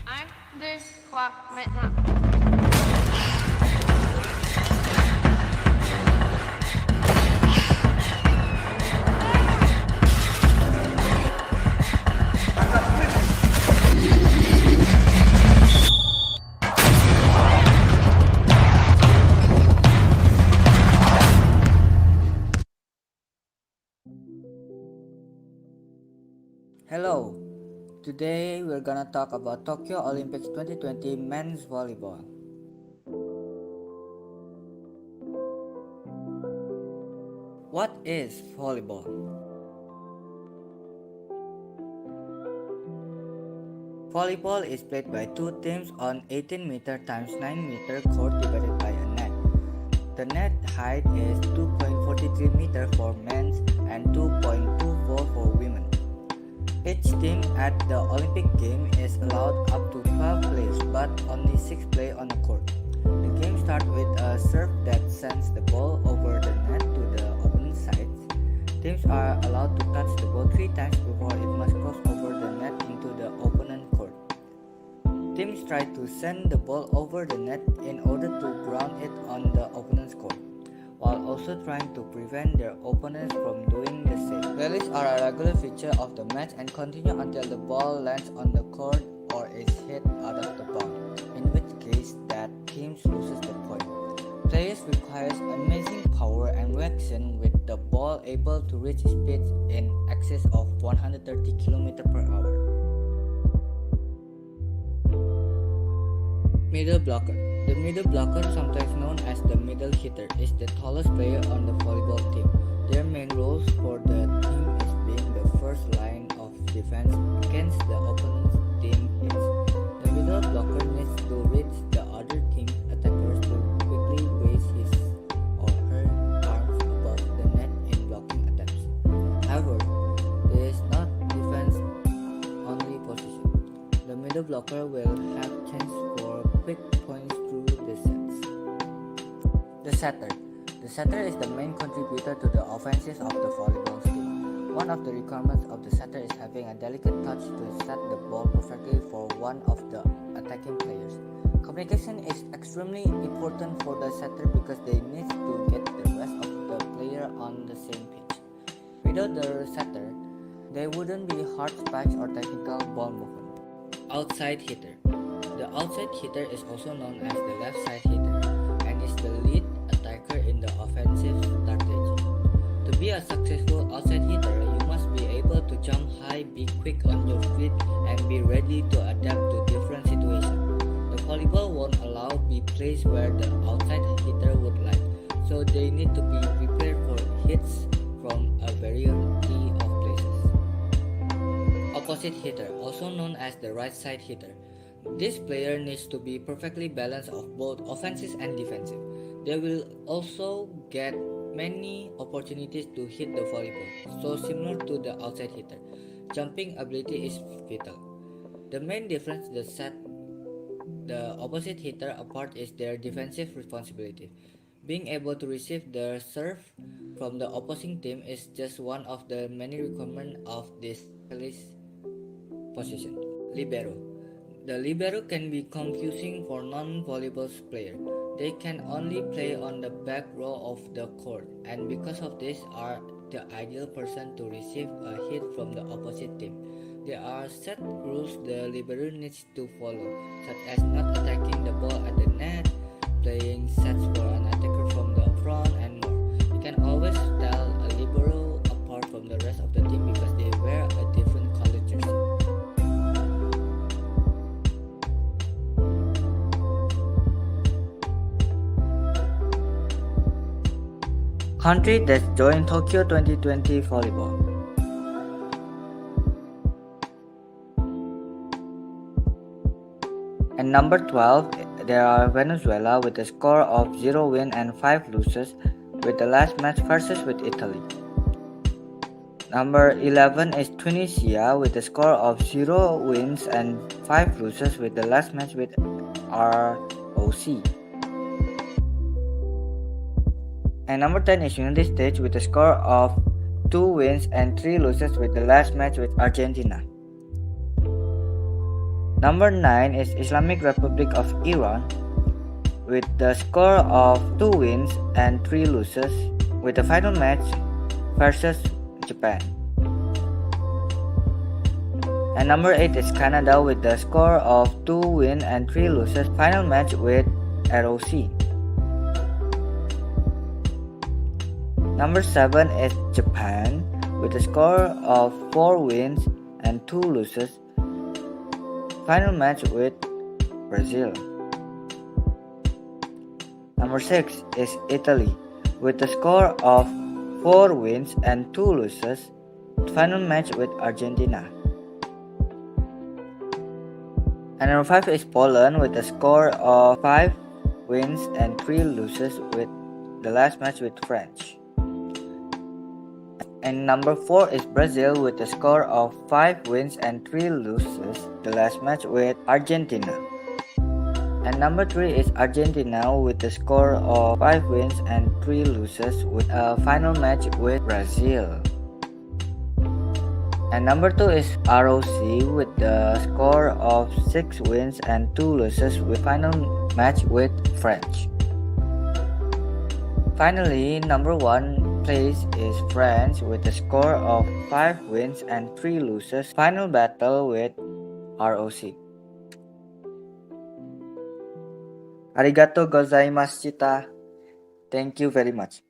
I'm this clock right now. Hello, today we're gonna talk about Tokyo Olympics 2020 men's volleyball. What is volleyball? Volleyball is played by two teams on 18 meter times 9 meter court divided by a net. The net height is 2.43 meter for men and 2.24 for women. Each team at the Olympic Games is allowed up to 12 players, but only 6 play on the court. The game starts with a serve that sends the ball over the net to the opponent's side. Teams are allowed to touch the ball 3 times before it must cross over the net into the opponent's court. Teams try to send the ball over the net in order to ground it on the opponent's court, while also trying to prevent their opponents from doing the same. Rallies are a regular feature of the match and continue until the ball lands on the court or is hit out of the bound, in which case that team loses the point. Players requires amazing power and reaction with the ball able to reach speeds in excess of 130 km per hour. Middle blocker. The middle blocker, sometimes known as the middle hitter, is the tallest player on the volleyball team. Their main roles for the team is being the first line of defense against the opponent's team hits. The middle blocker needs to reach the other team's attackers to quickly raise his or her arms above the net in blocking attempts. However, this is not defense-only position. The middle blocker will have chance for quick points through the sets. The setter. The setter is the main contributor to the offenses of the volleyball team. One of the requirements of the setter is having a delicate touch to set the ball perfectly for one of the attacking players. Communication is extremely important for the setter because they need to get the rest of the player on the same page. Without the setter, there wouldn't be hard spikes or technical ball movement. Outside hitter. The outside hitter is also known as the left side hitter and is the lead attacker in the offensive strategy. To be a successful outside hitter, you must be able to jump high, be quick on your feet, and be ready to adapt to different situations. The volleyball won't allow be placed where the outside hitter would like, so they need to be prepared for hits from a variety of places. Opposite hitter, also known as the right side hitter. This player needs to be perfectly balanced of both offensive and defensive. They will also get many opportunities to hit the volleyball, so similar to the outside hitter. Jumping ability is vital. The main difference that set the opposite hitter apart is their defensive responsibility. Being able to receive the serve from the opposing team is just one of the many requirements of this position. Libero. The libero can be confusing for non-volleyball players. They can only play on the back row of the court, and because of this are the ideal person to receive a hit from the opposite team. There are set rules the libero needs to follow, such as not attacking the ball at the net, playing sets for an attacker from the front, and more. You can always tell a libero apart from the rest of the team because they wear a different color jersey. Country that joined Tokyo 2020 volleyball. At number 12, there are Venezuela with a score of 0 wins and 5 losses with the last match versus with Italy. Number 11 is Tunisia with a score of 0 wins and 5 losses with the last match with ROC. And number 10 is United States with a score of 2 wins and 3 losses with the last match with Argentina. Number 9 is Islamic Republic of Iran with the score of 2 wins and 3 losses with the final match versus Japan. And number 8 is Canada with the score of 2 wins and 3 losses final match with ROC. Number 7 is Japan with a score of 4 wins and 2 losses final match with Brazil. Number 6 is Italy with a score of 4 wins and 2 losses final match with Argentina. And number 5 is Poland with a score of 5 wins and 3 losses with the last match with France. And number 4 is Brazil with a score of 5 wins and 3 losses the last match with Argentina. And number 3 is Argentina with a score of 5 wins and 3 losses with a final match with Brazil. And number 2 is ROC with the score of 6 wins and 2 losses with final match with France. Finally, number 1 place is France with a score of 5 wins and 3 losses final battle with ROC. Arigato gozaimasu. Thank you very much.